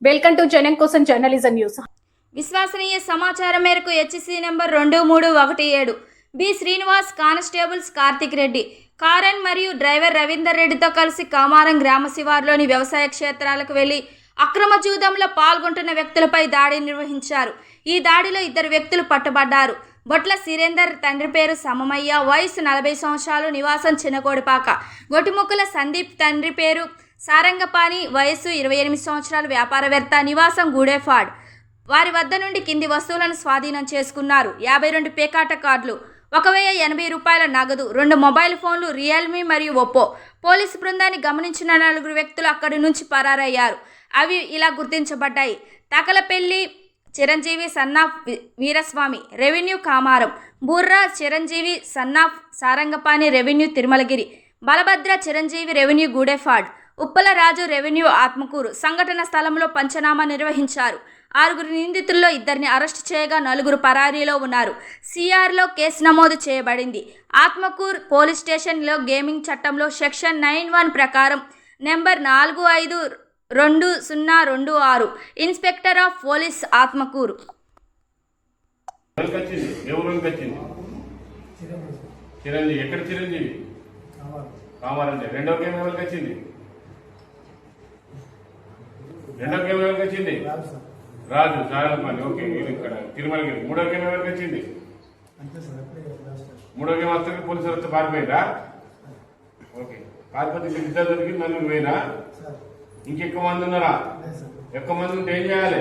Welcome to జనం కోసం journalism news. విశ్వసనీయ సమాచారం మేరకు HC number 2317 B Srinivas constables Karthik Reddy Karan మరియు డ్రైవర్ రవీందర్ రెడ్డితో కలిసి కామారం గ్రామ శివారులోని వ్యవసాయ క్షేత్రాలకు వెళ్లి అక్రమ జూదంలో పాల్గొంటున్న వ్యక్తులపై దాడి నిర్వహించారు. ఈ దాడిలో 2 వ్యక్తులు పట్టుబడ్డారు. బొట్ల సిరేందర్ తండ్రి పేరు సమమయ్య, వయసు 40 సంవత్సరాలు, నివాసం చిన్నకోడిపాక. గొటిముక్కల సందీప్ తండ్రి పేరు సారంగపాణి, వయసు 28 సంవత్సరాలు, వ్యాపారవేత్త, నివాసం గూడేఫాడ్. వారి వద్ద నుండి కింది వస్తువులను స్వాధీనం చేసుకున్నారు. 52 పేకాట కార్డులు, 1080 రూపాయల నగదు, 2 మొబైల్ ఫోన్లు, రియల్మీ మరియు ఒప్పో. పోలీసు బృందాన్ని గమనించిన 4 వ్యక్తులు అక్కడి నుంచి పరారయ్యారు. అవి ఇలా గుర్తించబడ్డాయి: Takalapalli Chiranjeevi son of Veeraswamy, revenue Kamaram; Burra Chiranjeevi son of Sarangapani, revenue Thirumalagiri; Balabhadra Chiranjeevi, revenue Gudepad; Uppala Raju, revenue Atmakur. సంఘటన స్థలంలో పంచనామా నిర్వహించారు. 6 నిందితుల్లో 2ని అరెస్టు చేయగా 4 పరారీలో ఉన్నారు. సిఆర్లో కేసు నమోదు చేయబడింది. ఆత్మకూరు పోలీస్ స్టేషన్లో గేమింగ్ చట్టంలో సెక్షన్ 91 ప్రకారం number 452026 inspector of police Atmakur. Chiranjeevi ఎక్కడ? చిరంజీవి కామారంటే. రెండో గేమ్ ఎవరికి వచ్చింది? రాజు సారంగపాణి. ఓకే, ఇది ఇక్కడ తిరుమలగిరి. మూడో గేమ్ ఎవరికి వచ్చింది? మూడో గేమ్ వస్తే పోలీసులు వస్తే పారిపోయిందా? ఓకే, పారిపోతే ఇద్దరు దొరికి నలుగురు పోయినా? ఇంకెక్కువ మంది ఉన్నారా? ఎక్కువ మంది ఉంటే ఏం చేయాలి?